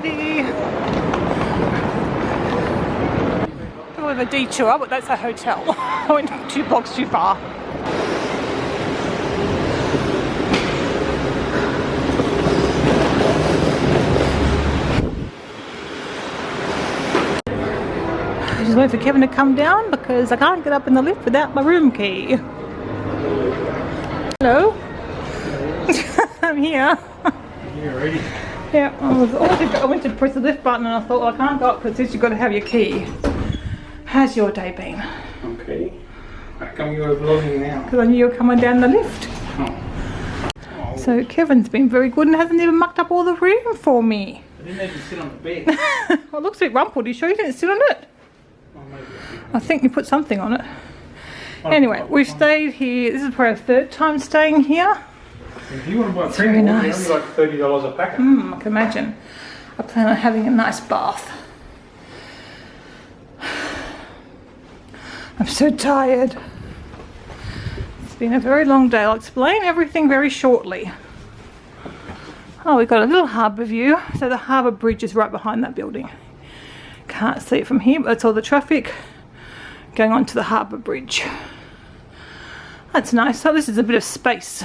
City. A bit of a detour, but that's a hotel. I went 2 blocks too far. I just wait for Kevin to come down because I can't get up in the lift without my room key. Hello? I'm here. You ready? Yeah, I went to press the lift button and I thought, well, I can't go up because you've got to have your key. How's your day been? Okay. How come you're vlogging now? Because I knew you were coming down the lift. Oh. So Kevin's been very good and hasn't even mucked up all the room for me. I didn't even sit on the bed. Well, it looks a bit rumpled. Are you sure you didn't sit on it? Oh, maybe I think you put something on it. Anyway, we've stayed here. This is probably our 3rd time staying here. If you want to buy a very nice. It's only like $30 a packet. I can imagine. I plan on having a nice bath. I'm so tired. It's been a very long day. I'll explain everything very shortly. Oh, we've got a little harbour view. So the harbour bridge is right behind that building. Can't see it from here, but that's all the traffic going on to the harbour bridge. That's nice. So this is a bit of space.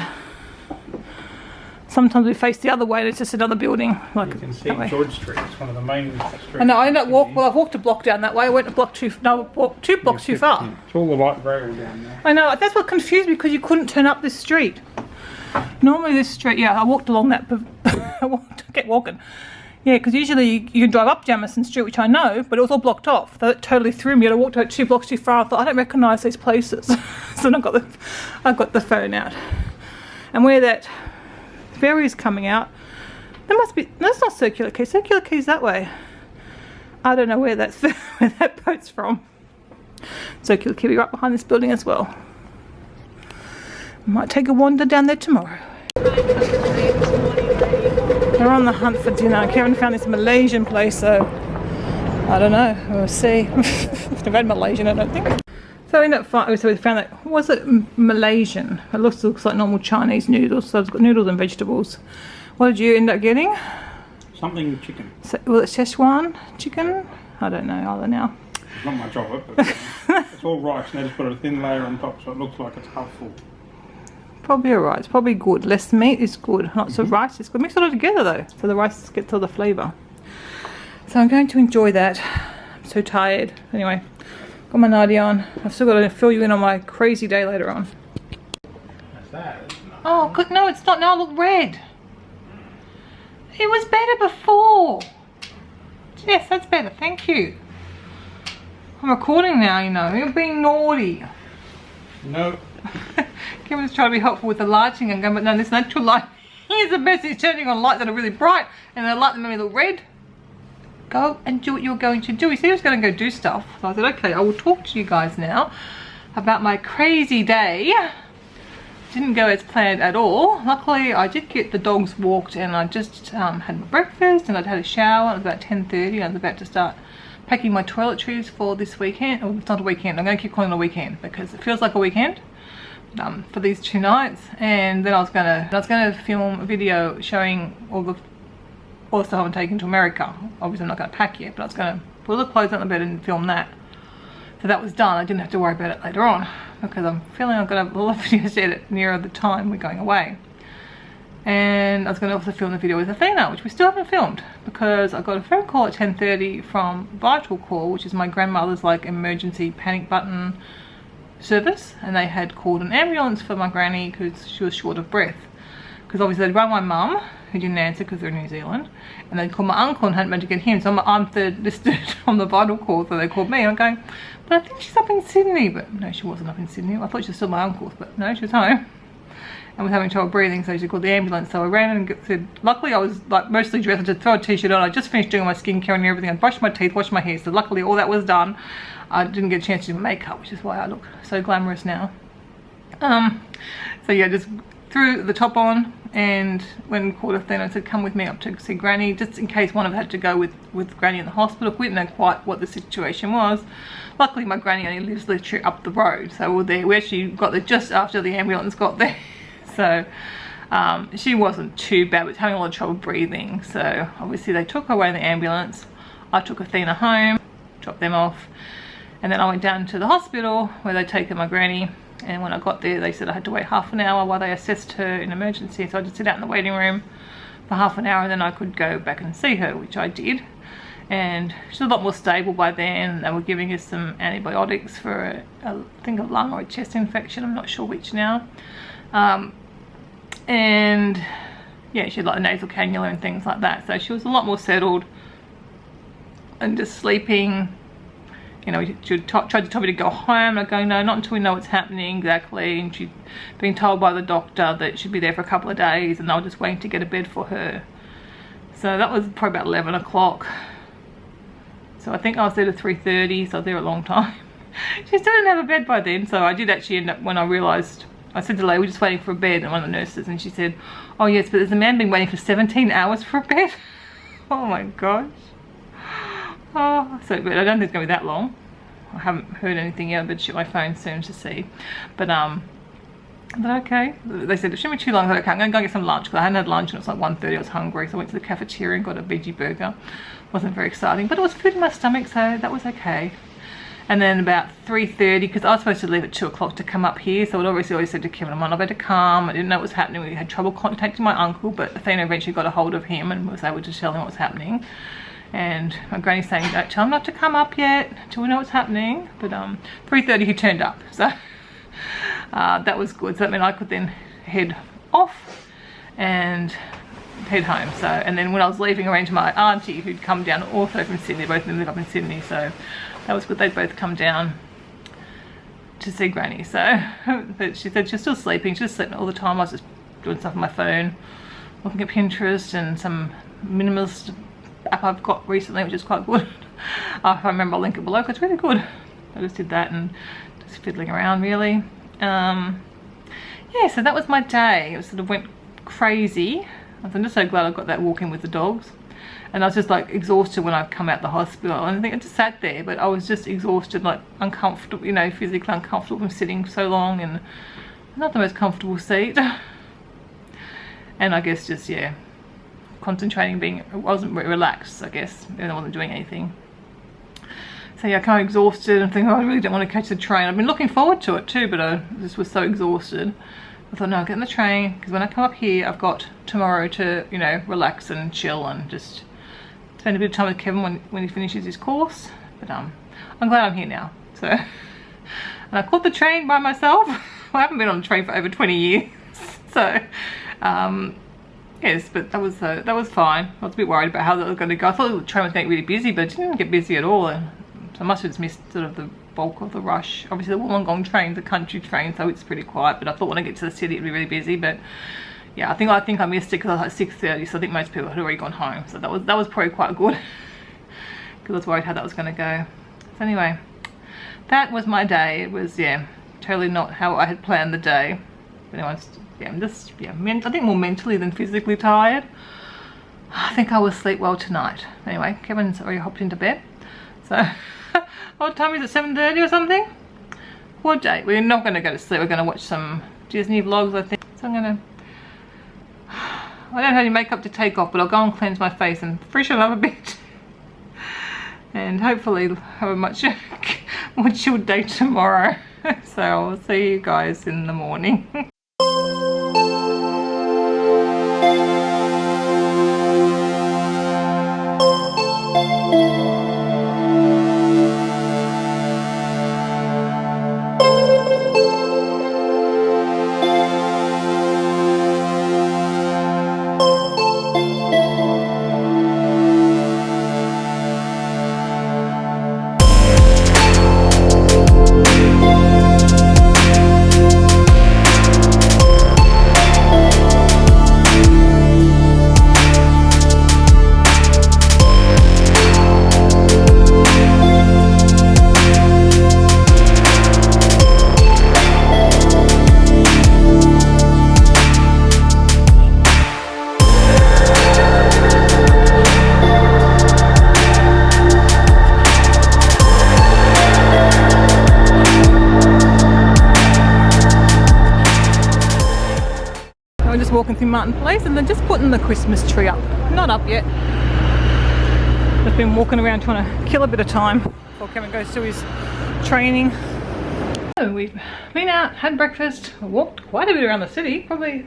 Sometimes we face the other way and it's just another building. Like You can see George Street. It's one of the main streets. I know. I ended up I've walked a block down that way. I went a block too. No, walked 2 blocks too far. It's all the light rail down there. I know. That's what confused me because you couldn't turn up this street. Normally this street, yeah, I walked along that. I kept walking. Yeah, because usually you can drive up Jamison Street, which I know, but it was all blocked off. So it totally threw me. I walked out 2 blocks too far. I thought I don't recognise these places. So then I got the phone out, and where that ferry is coming out, there must be. That's not Circular Quay. Circular Quay's that way. I don't know where that's where that boat's from. Circular Quay will be right behind this building as well. Might take a wander down there tomorrow. We're on the hunt for dinner. Kevin found this Malaysian place, so I don't know. We'll see. We've had Malaysian, I don't think. So we found that, was it Malaysian? It looks like normal Chinese noodles. So it's got noodles and vegetables. What did you end up getting? Something chicken. So, was it Szechuan chicken? I don't know either now. There's not much of it, but it's all rice and they just put a thin layer on top so it looks like it's half full. Probably alright. It's probably good. Less meat is good. Lots of rice is good. Mix it all together though, so the rice gets all the flavour. So I'm going to enjoy that. I'm so tired. Anyway, got my nightie on. I've still got to fill you in on my crazy day later on. That's that. Oh, good. No, it's not. Now I look red. It was better before. Yes, that's better. Thank you. I'm recording now, you know. You're being naughty. No. Kevin's trying to be helpful with the lighting and going, but no, this natural light is the best. It's turning on lights that are really bright and the light that made me look red. Go and do what you're going to do. He said he was going to go do stuff. So I said, okay, I will talk to you guys now about my crazy day. Didn't go as planned at all. Luckily, I did get the dogs walked and I just had my breakfast and I'd had a shower. It was about 10:30. I was about to start packing my toiletries for this weekend. Oh, it's not a weekend. I'm going to keep calling it a weekend because it feels like a weekend. For these 2 nights, and then I was gonna film a video showing all the stuff I've taken to America. Obviously I'm not gonna pack yet, but I was gonna put all the clothes on the bed and film that. So that was done. I didn't have to worry about it later on because I'm feeling I'm gonna have a lot of videos to edit nearer the time we're going away. And I was gonna also film the video with Athena, which we still haven't filmed because I got a phone call at 10:30 from Vital Call, which is my grandmother's like emergency panic button service, and they had called an ambulance for my granny because she was short of breath. Because obviously they'd run my mum, who didn't answer because they're in New Zealand, and they'd called my uncle and hadn't managed to get him, so I'm third listed on the Vital Call, so they called me and I'm going, but I think she's up in Sydney. But no, she wasn't up in Sydney. I thought she was still my uncle's, but no, she was home and was having trouble breathing, so she called the ambulance. So I ran and said, luckily I was like mostly dressed. I just throw a t-shirt on. I just finished doing my skincare and everything. I brushed my teeth, washed my hair, so luckily all that was done. I didn't get a chance to do makeup, which is why I look so glamorous now. So yeah, just threw the top on and when called Athena, I said come with me up to see Granny, just in case one of us had to go with Granny in the hospital. We didn't know quite what the situation was. Luckily my Granny only lives literally up the road, so we're there. We actually got there just after the ambulance got there. So She wasn't too bad, but was having a lot of trouble breathing. So obviously they took her away in the ambulance. I took Athena home, dropped them off, and then I went down to the hospital where they'd taken my granny. And when I got there, they said I had to wait half an hour while they assessed her in emergency. So I just sit out in the waiting room for half an hour, and then I could go back and see her, which I did. And she's a lot more stable by then. They were giving her some antibiotics for I think a lung or a chest infection, I'm not sure which now. And yeah, she had like a nasal cannula and things like that, so she was a lot more settled and just sleeping. You know, she tried to tell me to go home. I go, no, not until we know what's happening exactly. And she'd been told by the doctor that she'd be there for a couple of days, and they were just waiting to get a bed for her. So that was probably about 11 o'clock. So I think I was there to 3:30, so I was there a long time. She still didn't have a bed by then, so I did actually end up, when I realised, I said to the lady, we're just waiting for a bed, and one of the nurses, and she said, oh yes, but there's a man been waiting for 17 hours for a bed. Oh my gosh. Oh, so but I don't think it's going to be that long. I haven't heard anything yet, but check my phone soon to see. But okay. They said it shouldn't be too long. I said, okay, I'm going to go get some lunch, because I hadn't had lunch and it was like 1:30. I was hungry, so I went to the cafeteria and got a veggie burger. Wasn't very exciting, but it was food in my stomach, so that was okay. And then about 3:30, because I was supposed to leave at 2 o'clock to come up here, so I'd obviously always said to Kevin, I'm not about to come. I didn't know what was happening. We had trouble contacting my uncle, but Athena eventually got a hold of him and was able to tell him what was happening. And my granny's saying, don't tell him not to come up yet until we know what's happening. But 3:30 he turned up, so that was good. So that meant I could then head off and head home. So, and then when I was leaving, I ran to my auntie who'd come down also from Sydney. Both of them live up in Sydney, so that was good. They'd both come down to see Granny. So, but she said she's still sleeping. She's sleeping all the time. I was just doing stuff on my phone, looking at Pinterest and some minimalist app I've got recently, which is quite good. If I remember, I'll link it below, because it's really good. I just did that and just fiddling around really. Yeah, so that was my day. It sort of went crazy. I'm just so glad I got that walk in with the dogs. And I was just like exhausted when I come out the hospital. And I think I just sat there, but I was just exhausted, like uncomfortable, you know, physically uncomfortable from sitting so long, and not the most comfortable seat. And I guess just, yeah, concentrating, I wasn't very relaxed, I guess, and I wasn't doing anything. So yeah, kind of exhausted and thinking, oh, I really don't want to catch the train. I've been looking forward to it too, but I just was so exhausted. I thought, no, I'll get in the train, because when I come up here, I've got tomorrow to, you know, relax and chill and just spend a bit of time with Kevin when he finishes his course. But I'm glad I'm here now. So, and I caught the train by myself. Well, I haven't been on a train for over 20 years. So, yes, but that was fine. I was a bit worried about how that was going to go. I thought the train was going to get really busy, but it didn't get busy at all. So I must have just missed sort of the bulk of the rush. Obviously the Wollongong train's a country train, so it's pretty quiet, but I thought when I get to the city it'd be really busy. But yeah, I think I missed it because I was like 6:30, so I think most people had already gone home. So that was probably quite good, because I was worried how that was going to go. So anyway, that was my day. It was, yeah, totally not how I had planned the day. But anyway, yeah, I'm just, yeah, I think more mentally than physically tired. I think I will sleep well tonight. Anyway, Kevin's already hopped into bed. So, what time is it, 7:30 or something? What day? We're not going to go to sleep. We're going to watch some Disney vlogs, I think. So I'm going to, I don't have any makeup to take off, but I'll go and cleanse my face and freshen up a bit. And hopefully have a much more chilled day tomorrow. So I'll see you guys in the morning. organising Martin Place, and then just putting the Christmas tree up. Not up yet. Just been walking around trying to kill a bit of time before Kevin goes to his training. So we've been out, had breakfast, walked quite a bit around the city. Probably,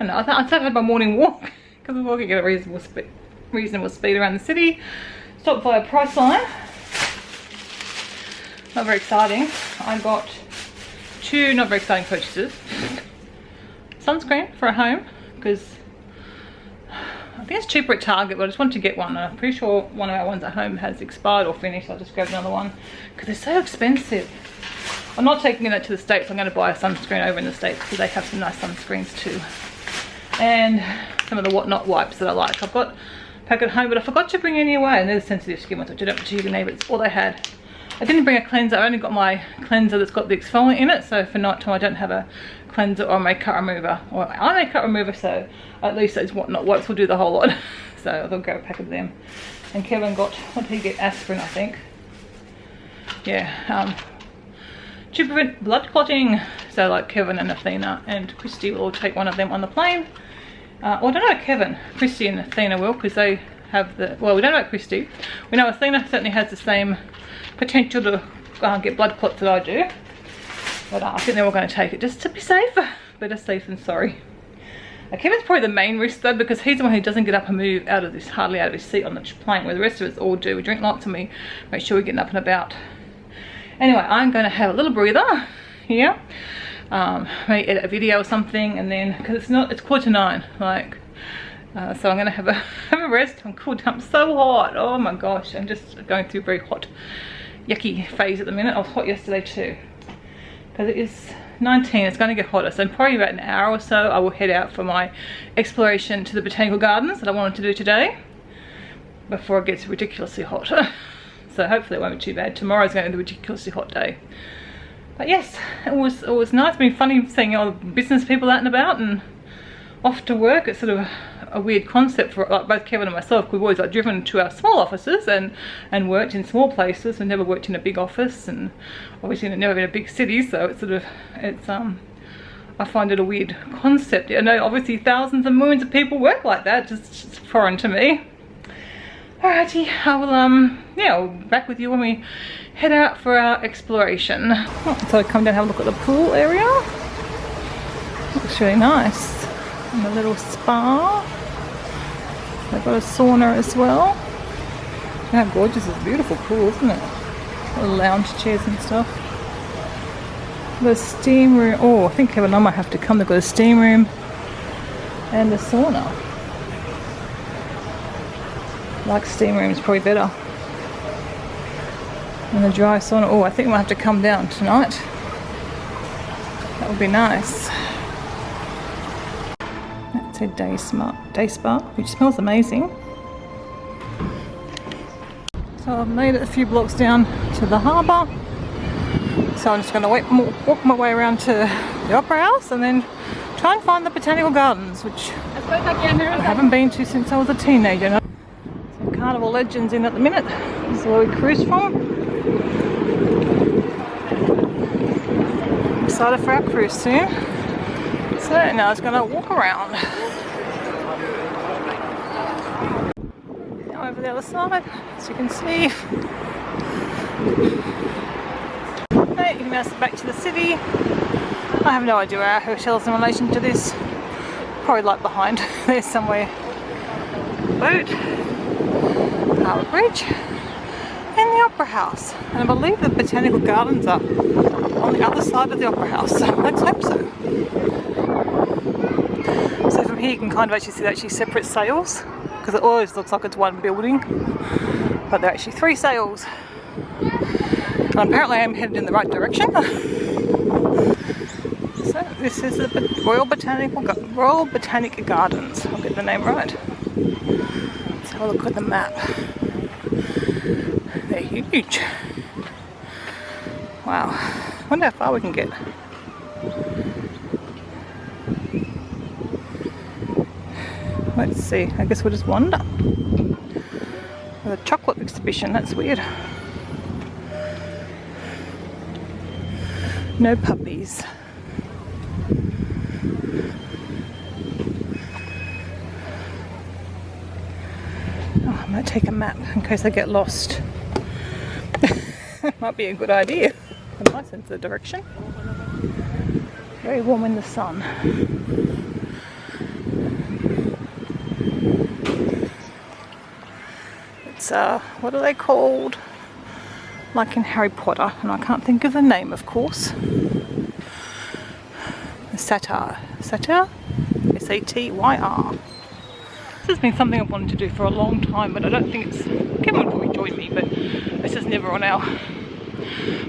I don't know, I'd say I've had my morning walk because I'm walking at a reasonable speed around the city. Stopped by a Priceline. Not very exciting. I got two not very exciting purchases. Sunscreen for a home, because I think it's cheaper at Target, but I just wanted to get one. I'm pretty sure one of our ones at home has expired or finished, so I just grabbed another one because they're so expensive. I'm not taking that to the States. I'm going to buy a sunscreen over in the States because they have some nice sunscreens too. And some of the Whatnot wipes that I like. I've got a pack at home, but I forgot to bring any away, and they're the sensitive skin ones, which I don't particularly need, but it's all they had. I didn't bring a cleanser. I only got my cleanser that's got the exfoliant in it, so for night time I don't have a cleanser or a makeup remover, or eye makeup remover, so at least those Whatnot wipes will do the whole lot. So I'll grab a pack of them. And Kevin got, what did he get? Aspirin, I think. Yeah, to prevent blood clotting. So like Kevin and Athena and Christy will all take one of them on the plane. Well, I don't know about Kevin. Christy and Athena will, because they have the, well, we don't know about Christy. We know Athena certainly has the same potential to get blood clots that I do. But I think they're all going to take it just to be safe. Better safe than sorry. Kevin's probably the main risk though, because he's the one who doesn't get up and move out of this, hardly out of his seat on the plane, where the rest of us all do. We drink lots and we make sure we're getting up and about. Anyway, I'm going to have a little breather here. Maybe edit a video or something, and then, because it's 9:15, like, so I'm going to have a rest. I'm cooled up so hot. Oh my gosh, I'm just going through a very hot, yucky phase at the minute. I was hot yesterday too, because it is 19. It's going to get hotter, so in probably about an hour or so I will head out for my exploration to the botanical gardens that I wanted to do today before it gets ridiculously hot. So hopefully it won't be too bad. Tomorrow's going to be a ridiculously hot day. But yes, it was nice. It's been funny seeing all the business people out and about and off to work. It's sort of a weird concept for like both Kevin and myself. We've always like driven to our small offices and worked in small places. We've never worked in a big office, and obviously never been in a big city. So it's sort of, I find it a weird concept. I know obviously thousands and millions of people work like that. Just foreign to me. Alrighty, I will yeah, I'll be back with you when we head out for our exploration. So I come down and have a look at the pool area. Looks really nice. And a little spa. They've got a sauna as well. How gorgeous this beautiful pool, isn't it? Little lounge chairs and stuff. The steam room. Oh, I think Kevin and I might have to come. They've got a steam room and the sauna. Like steam room is probably better. And the dry sauna. Oh, I think we might have to come down tonight. That would be nice. That's a day spa, which smells amazing. So I've made it a few blocks down to the harbour. So I'm just going to walk my way around to the Opera House and then try and find the Botanical Gardens, which I haven't been to since I was a teenager. Some Carnival Legends in at the minute. This is where we cruise from. Excited for our cruise soon. So now I'm just going to walk around. Now over the other side, as you can see. Okay, you can now step back to the city. I have no idea where our hotel is in relation to this. Probably like behind there somewhere. Boat, Harbour Bridge, and the Opera House. And I believe the Botanical Gardens are on the other side of the Opera House. Let's hope so. So from here you can kind of actually see they're actually separate sails, because it always looks like it's one building, but they're actually three sails. And apparently I'm headed in the right direction. So this is the Royal Botanic Gardens. I'll get the name right. Let's have a look at the map. They're huge. Wow. I wonder how far we can get. Let's see. I guess we'll just wander. The chocolate exhibition. That's weird. No puppies. Oh, I might take a map in case I get lost. Might be a good idea. A nice sense of direction. Very warm in the sun. It's what are they called? Like in Harry Potter, and I can't think of the name, of course. Satyr. Satyr? S-A-T-Y-R. This has been something I've wanted to do for a long time, but I don't think it's... Kevin would probably join me, but this is never on our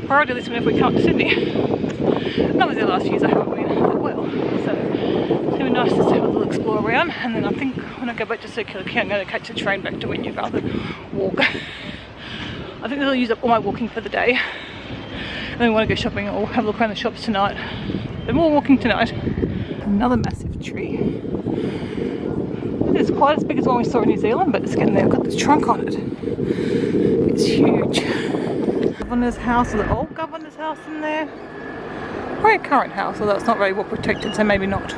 priority list whenever we come to Sydney. And that was the last few years I haven't been that well. So it's going to be nice to have a little explore around, and then I think when I go back to Circular Quay I'm going to catch a train back to Wynyard rather than walk. I think I'll use up all my walking for the day. And then we want to go shopping or have a look around the shops tonight. But more walking tonight. Another massive tree. It's quite as big as one we saw in New Zealand, but it's getting there. I've got this trunk on it. It's huge. Governor's house, or the old governor's house in there. Or a current house, although it's not very well protected, so maybe not.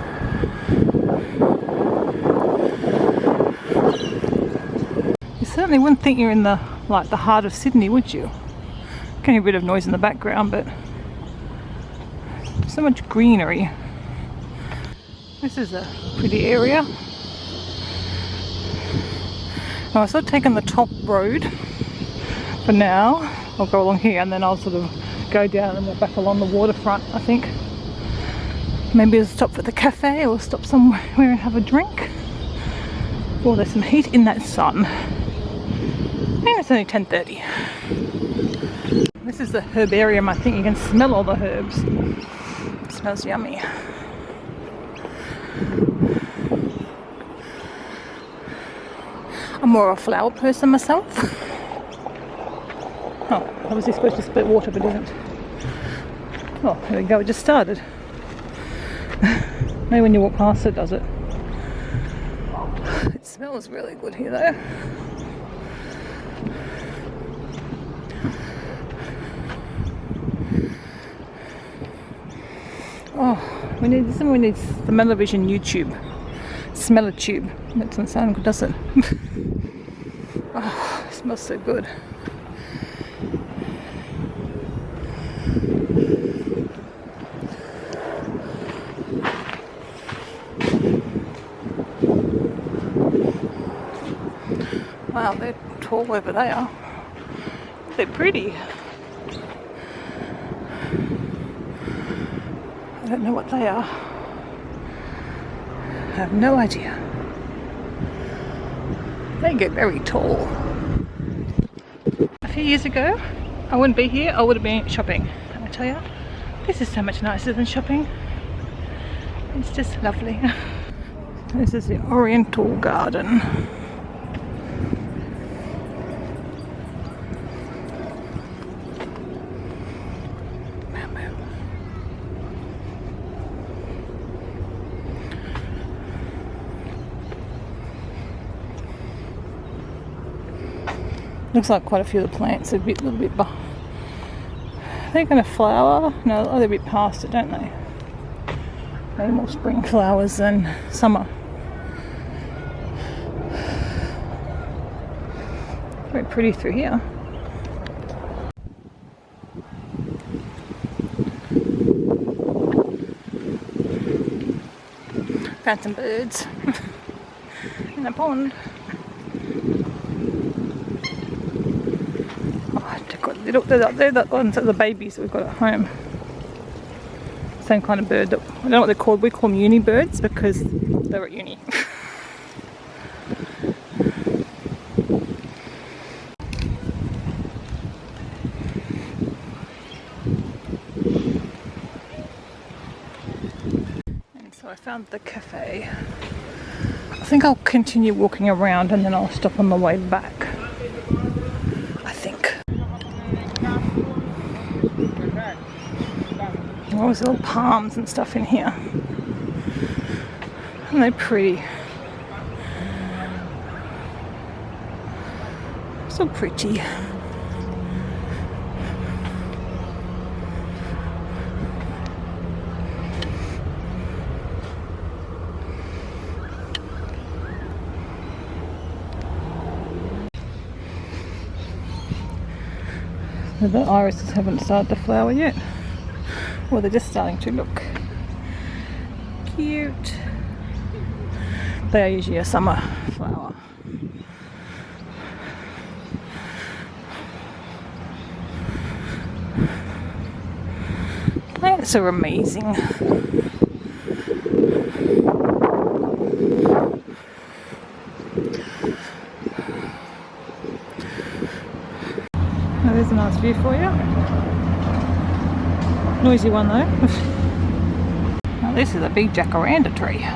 You certainly wouldn't think you're in the heart of Sydney, would you? Getting a bit of noise in the background, but so much greenery. This is a pretty area. Now I've sort of taken the top road for now. I'll go along here and then I'll sort of go down and walk back along the waterfront, I think. Maybe I'll stop at the cafe or stop somewhere and have a drink. Oh, there's some heat in that sun. And it's only 10:30. This is the herbarium. I think you can smell all the herbs. It smells yummy. I'm more of a flower person myself. Oh, obviously supposed to spit water but isn't. Oh, there we go, it just started. Maybe when you walk past it does it. It smells really good here though. Oh, we need the Melavision YouTube. Smell a tube. That doesn't sound good, does it? Oh, it smells so good. Wow, they're tall wherever they are. They're pretty. I don't know what they are. I have no idea. They get very tall. A few years ago, I wouldn't be here, I would have been shopping. I tell you, this is so much nicer than shopping. It's just lovely. This is the Oriental Garden. Looks like quite a few of the plants are a little bit. They're going to flower. No, they're a bit past it, don't they? Maybe more spring flowers than summer. Very pretty through here. Found some birds in a pond. They're the ones that the babies that we've got at home. Same kind of bird. I don't know what they're called. We call them uni birds because they're at uni. And so I found the cafe. I think I'll continue walking around and then I'll stop on the way back. All these little palms and stuff in here. And they're pretty. So pretty. The irises haven't started to flower yet. Well, they're just starting to look cute. They are usually a summer flower. Plants are amazing. Now there's a nice view for you. Noisy one though. Now this is a big jacaranda tree.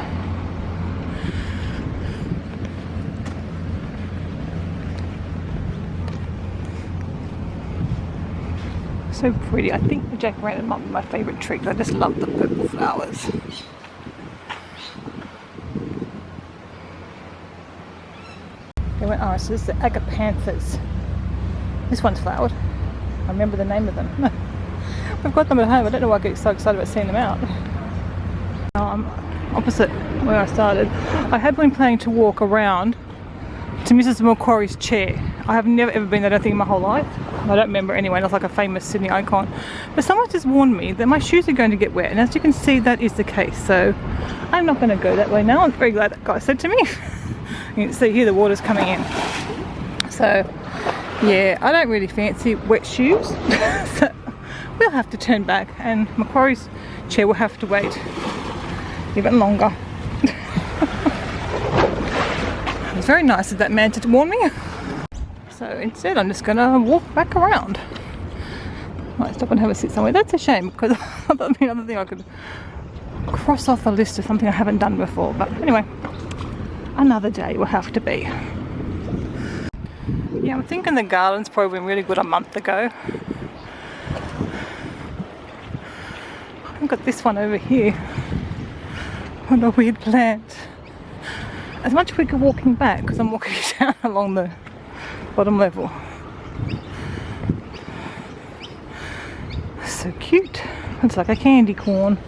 So pretty. I think the jacaranda might be my favourite tree because I just love the purple flowers. They weren't irises, they're agapanthus. This one's flowered. I remember the name of them. We've got them at home. I don't know why I get so excited about seeing them out. Opposite where I started. I had been planning to walk around to Mrs. Macquarie's chair. I have never ever been there, I don't think, in my whole life. I don't remember anyway, it's like a famous Sydney icon. But someone just warned me that my shoes are going to get wet, and as you can see, that is the case. So I'm not going to go that way now. I'm very glad that guy said to me. You can see here the water's coming in. So yeah, I don't really fancy wet shoes. So we'll have to turn back, and Macquarie's chair will have to wait even longer. It was very nice of that man to warn me. So instead I'm just gonna walk back around. Might stop and have a sit somewhere. That's a shame because that'd be another thing I could cross off the list of something I haven't done before. But anyway, another day will have to be. Yeah, I'm thinking the garden's probably been really good a month ago. I've got this one over here. What a weird plant. It's much quicker walking back because I'm walking down along the bottom level. So cute. It's like a candy corn.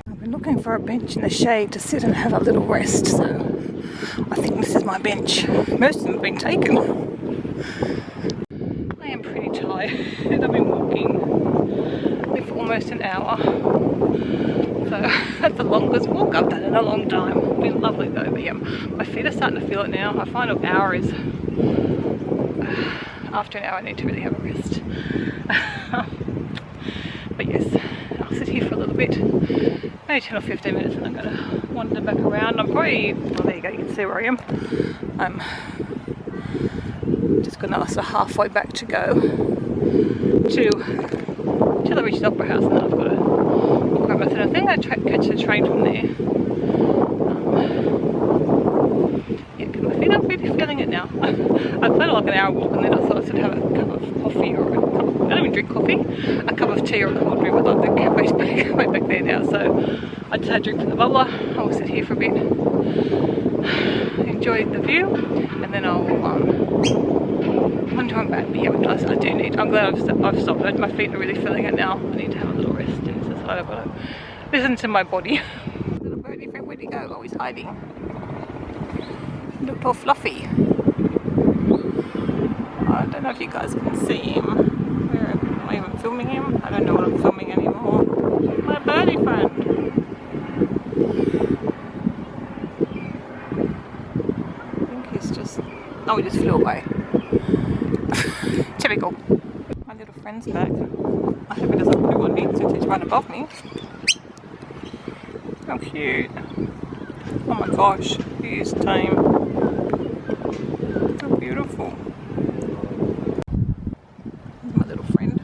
I've been looking for a bench in the shade to sit and have a little rest, so I think this is my bench. Most of them have been taken. I am pretty tired. I've been walking for almost an hour. So that's the longest walk I've done in a long time. It's been lovely though, but yeah, my feet are starting to feel it now. I find an hour is, after an hour I need to really have a rest. But yes, I'll sit here for a little bit, maybe 10 or 15 minutes, and I'm going to wander back around. I'm probably, well there you go, you can see where I am. I'm just got another sort of halfway back to go to the Richard Opera House, and then I've got to walk around. I think I catch the train from there. Yeah, because my feet are really feeling it now. I planned like an hour walk, and then I thought I should have a cup of coffee or I don't even drink coffee, a cup of tea or a cold drink, but like the cafe's way back there now, so I just had a drink from the bubbler. I'll sit here for a bit, enjoy the view, and then I'll I'm back. But yeah, nice. I do need, I'm glad I've stopped. My feet are really feeling it now. I need to have a little rest, and this is why I've got to listen to my body. Little birdie friend, where'd he go? Oh, he's hiding. He looked all fluffy. I don't know if you guys can see him. Where am I even filming him? I don't know what I'm filming anymore. My birdie friend. I think he's just, oh, he just flew away. Typical. My little friend's back. I hope he doesn't poo on me since he's right above me. How cute. Oh my gosh, he is tame. So beautiful. My little friend.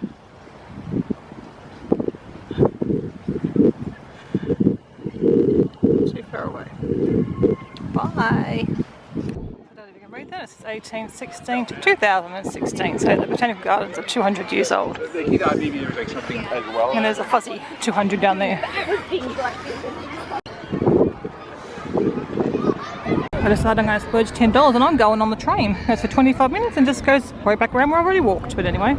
Too far away. Bye. This is 1816 to 2016, so the Botanical Gardens are 200 years old. And there's a fuzzy 200 down there. I decided I'm going to splurge $10 and I'm going on the train. It's for 25 minutes and just goes right back around where I already walked, but anyway.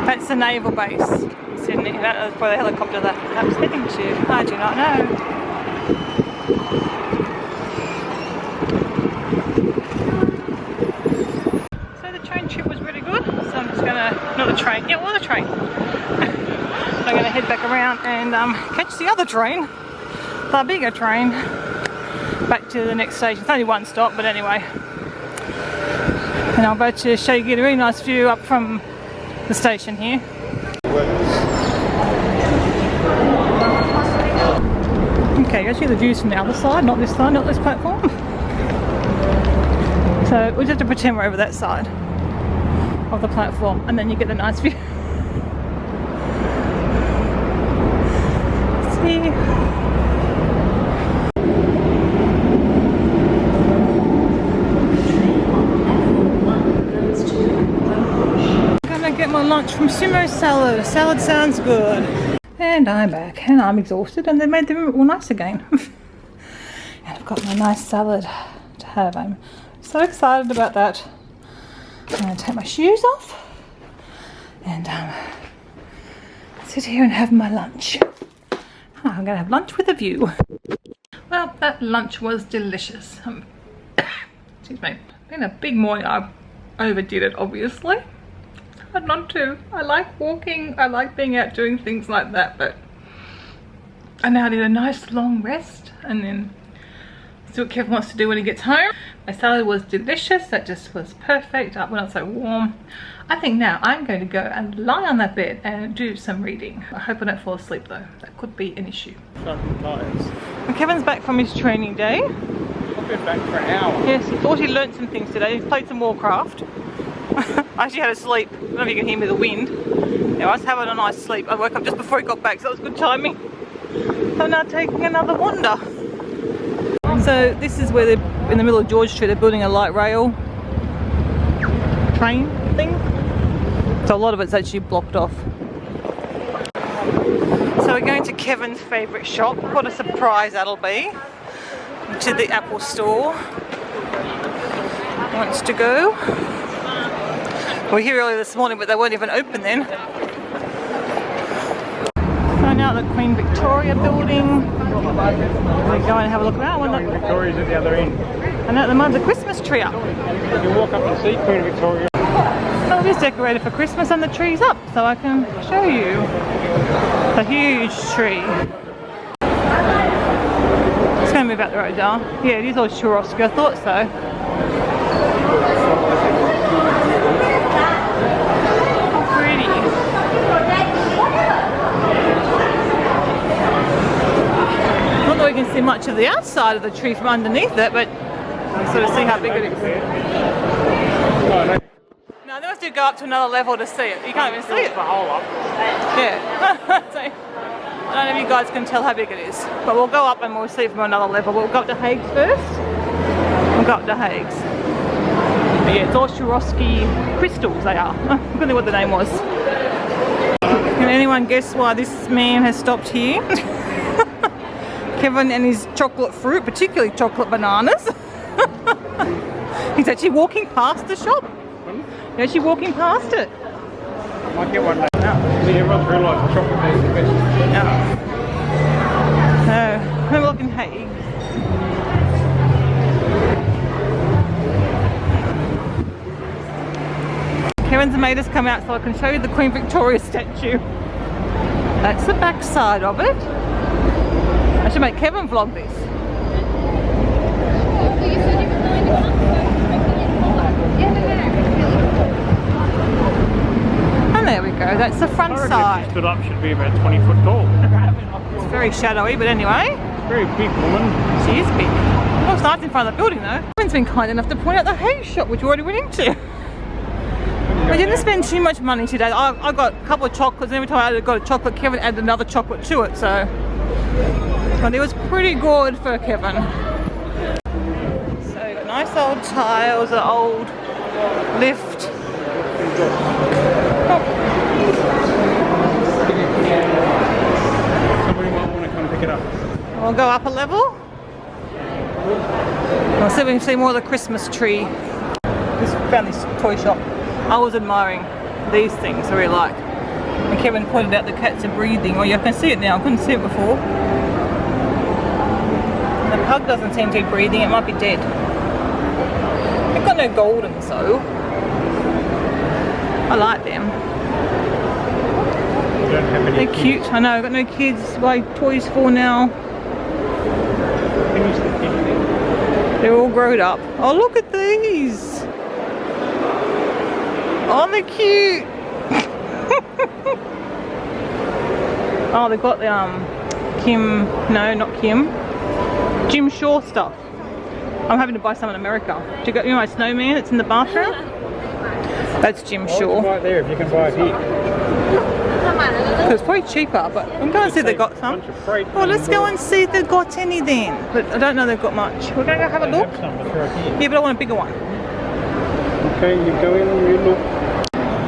That's the naval base, Sydney. That's where the helicopter that was heading to. I do not know. So the train trip was really good. So I'm just gonna, not the train, yeah, well the train. I'm gonna head back around and catch the other train, the bigger train, back to the next station. It's only one stop, but anyway. And I'll about to show you, get a really nice view up from the station here. Okay, you see the views from the other side, not this side, not this platform. So we'll just have to pretend we're over that side of the platform, and then you get the nice view. See? Get my lunch from Sumo Salad. Salad sounds good. And I'm back and I'm exhausted, and they made the room all nice again. And I've got my nice salad to have. I'm so excited about that. I'm going to take my shoes off and sit here and have my lunch. I'm going to have lunch with a view. Well, that lunch was delicious. Excuse me. Been a big morning. I overdid it, obviously. But not to. I like walking, I like being out doing things like that, but I now need a nice long rest and then see what Kevin wants to do when he gets home. My salad was delicious, that just was perfect, up when it's so warm. I think now I'm going to go and lie on that bed and do some reading. I hope I don't fall asleep though, that could be an issue. When Kevin's back from his training day. I've been back for an hour. Yes, he thought he learnt some things today. He's played some Warcraft. I actually had a sleep. I don't know if you can hear me, the wind. Yeah, I was having a nice sleep. I woke up just before he got back, so that was good timing. So I'm now taking another wander. So this is where they're in the middle of George Street. They're building a light rail train thing. So a lot of it's actually blocked off. So we're going to Kevin's favourite shop. What a surprise that'll be. To the Apple store. Wants to go. We were here earlier this morning, but they weren't even open then. So now the Queen Victoria building. We go and have a look around. Queen Victoria's at the other end. And at the moment, the Christmas tree up. You walk up and see Queen Victoria. Oh, it's decorated for Christmas and the tree's up, so I can show you. It's a huge tree. It's going to move out the road, down. Yeah, it is all Swarovski. I thought so. Not that we can see much of the outside of the tree from underneath it, but you can sort of see how big it is. No, they must do go up to another level to see it. You can't even see it. The hole up. Yeah. So, I don't know if you guys can tell how big it is, but we'll go up and we'll see it from another level. We'll go up to Hagues first. We'll go up to Hagues. But yeah, it's all Swarovski crystals they are. I don't know what the name was. Can anyone guess why this man has stopped here? Kevin and his chocolate fruit, particularly chocolate bananas. He's actually walking past the shop. He's actually walking past it. I might get one day now. See, everyone's realised chocolate is the best. Yeah. So, we're looking Hague. Kevin's made us come out so I can show you the Queen Victoria statue. That's the back side of it. I should make Kevin vlog this. And there we go, that's the front side. If she stood up, she'd be about 20 foot tall. It's very shadowy, but anyway. Very big woman. She is big. Oh, it's nice in front of the building though. Kevin's been kind enough to point out the hay shop, which we already went into. We didn't spend too much money today. I got a couple of chocolates, and every time I got a chocolate, Kevin added another chocolate to it, so. But it was pretty good for Kevin. So, got nice old tiles, an old lift. Oh. Somebody might want to come pick it up. We'll go up a level. We'll see if we can see more of the Christmas tree. Just found this toy shop. I was admiring these things, I really like. Kevin pointed out the cats are breathing. Oh, you can see it now. I couldn't see it before. The pug doesn't seem to be breathing. It might be dead. They've got no goldens though. I like them. You don't have any They're cute. I know. I've got no kids to buy toys for now. Finish the picnic. They're all grown up. Oh, look at these. Oh, they're cute. Oh, they've got the Kim, no, not Kim, Jim Shaw stuff. I'm having to buy some in America. Do you got, you know my snowman? It's in the bathroom. That's Jim Shaw. Buy it there if you can buy it here. So it's probably cheaper, but I'm going to see if they've got some. Oh, let's go and see if they've got any then. But I don't know they've got much. We're going to go have a look. Have some, it's right here. Yeah, but I want a bigger one. Okay, you go in and you look.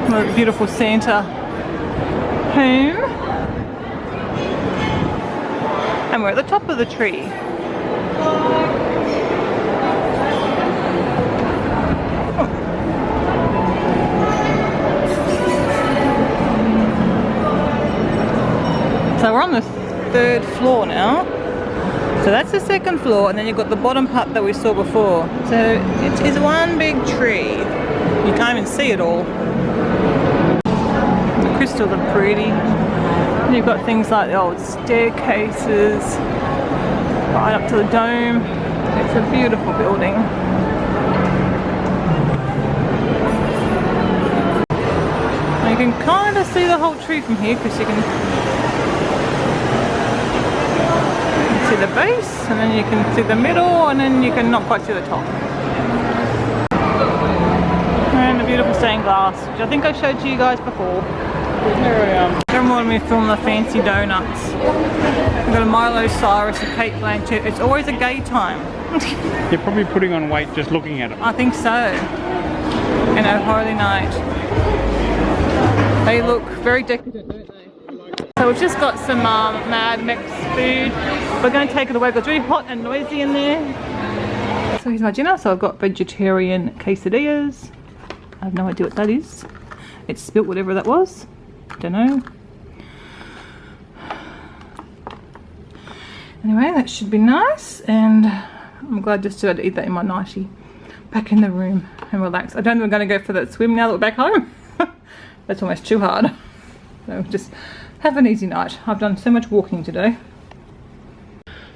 What a beautiful Santa home. And we're at the top of the tree. So we're on the 3rd floor now. So that's the 2nd floor, and then you've got the bottom part that we saw before. So it is one big tree. You can't even see it all. The crystals are pretty. And you've got things like the old staircases right up to the dome. It's a beautiful building. And you can kind of see the whole tree from here because you can see the base, and then you can see the middle, and then you can not quite see the top. And the beautiful stained glass, which I think I showed to you guys before. Don't want me to film the fancy donuts. We've got a Milo Cyrus, a Kate Blanchett. It's always a gay time. You're probably putting on weight just looking at it. I think so. And a holy night. They look very decadent, don't they? So we've just got some Mad Mex food. We're going to take it away because it's really hot and noisy in there. So here's my dinner. So I've got vegetarian quesadillas. I have no idea what that is. It spilt whatever that was. Don't know. Anyway, that should be nice, and I'm glad just to be able to eat that in my nightie. Back in the room and relax. I don't think we're going to go for that swim now that we're back home. That's almost too hard. So just have an easy night. I've done so much walking today.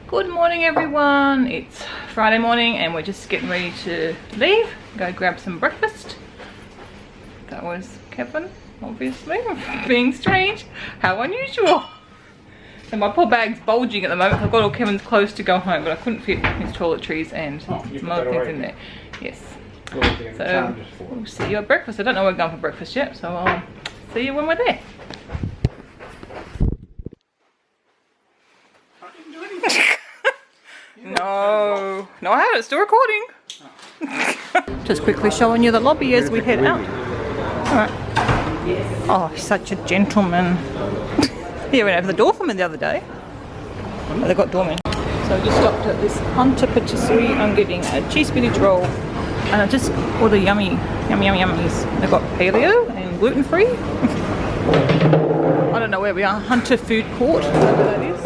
Good morning everyone. It's Friday morning and we're just getting ready to leave. Go grab some breakfast. That was Kevin, obviously, being strange. How unusual. And my poor bag's bulging at the moment. I've got all Kevin's clothes to go home, but I couldn't fit his toiletries and some other things in there. Yes. So we'll see you at breakfast. I don't know where we're going for breakfast yet, so I'll see you when we're there. No, I haven't. It's still recording. Just quickly showing you the lobby as we head out. Alright. Oh, he's such a gentleman. He went over the door for me the other day. Oh, they got doormen. So I just stopped at this Hunter Patisserie. I'm getting a cheese spinach roll. And I just ordered yummies. They've got paleo and gluten free. I don't know where we are. Hunter Food Court, whatever that is.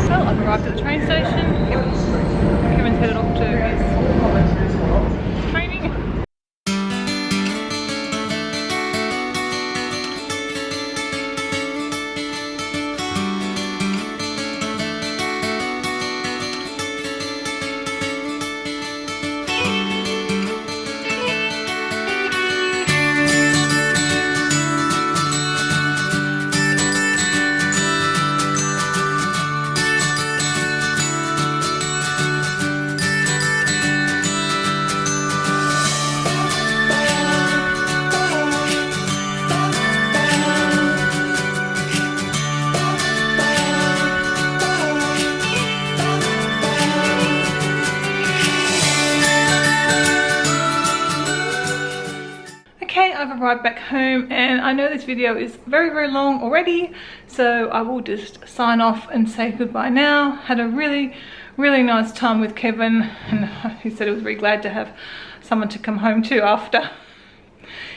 Well, I've arrived at the train station. Kevin's headed off to his training. I've arrived back home and I know this video is very long already, so I will just sign off and say goodbye now. Had a really nice time with Kevin, and he said he was really glad to have someone to come home to after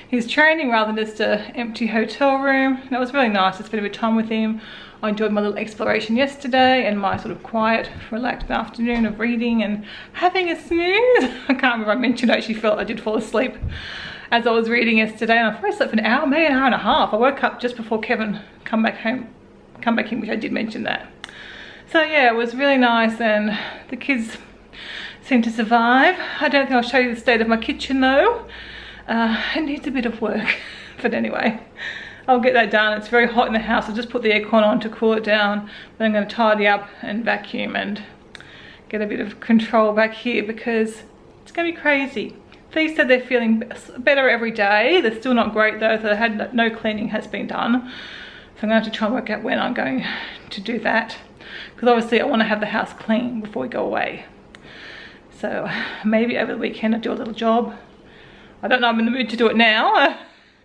his training rather than just an empty hotel room. That was really nice to spend a bit of time with him. I enjoyed my little exploration yesterday and my sort of quiet, relaxed afternoon of reading and having a snooze. I can't remember, I mentioned I actually felt I did fall asleep as I was reading yesterday, and I probably slept for an hour, maybe an hour and a half. I woke up just before Kevin come back in, which I did mention that. So yeah, it was really nice, and the kids seem to survive. I don't think I'll show you the state of my kitchen though. It needs a bit of work, but anyway, I'll get that done. It's very hot in the house. I'll just put the aircon on to cool it down. Then I'm going to tidy up and vacuum and get a bit of control back here because it's going to be crazy. These said they're feeling better every day. They're still not great though, so no cleaning has been done. So I'm going to have to try and work out when I'm going to do that, because obviously I want to have the house clean before we go away. So maybe over the weekend I'll do a little job. I don't know, I'm in the mood to do it now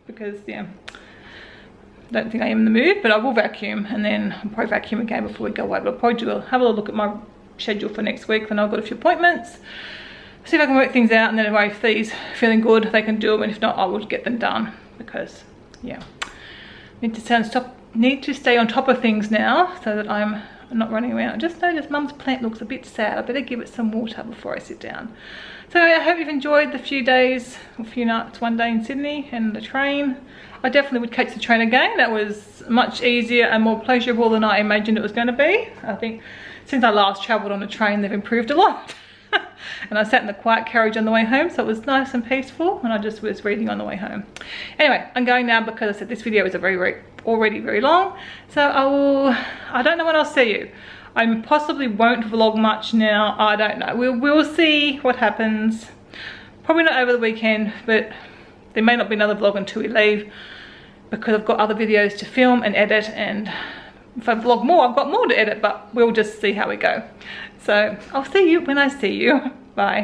because yeah, I don't think I am in the mood, but I will vacuum, and then I'll probably vacuum again before we go away. But I'll probably have a look at my schedule for next week. Then I've got a few appointments. See if I can work things out, and then anyway, if these feeling good, they can do them, and if not, I will get them done because yeah, need to stay on top of things now so that I'm not running around. I just noticed Mum's plant looks a bit sad. I better give it some water before I sit down. So I hope you've enjoyed the few days, a few nights, one day in Sydney and the train. I definitely would catch the train again. That was much easier and more pleasurable than I imagined it was going to be. I think since I last travelled on a train, they've improved a lot. And I sat in the quiet carriage on the way home, so it was nice and peaceful, and I just was reading on the way home. Anyway, I'm going now because I said this video is already very long, so I don't know when I'll see you. I possibly won't vlog much now. I don't know. We'll see what happens. Probably not over the weekend, but there may not be another vlog until we leave because I've got other videos to film and edit, and if I vlog more, I've got more to edit, but we'll just see how we go. So I'll see you when I see you. Bye.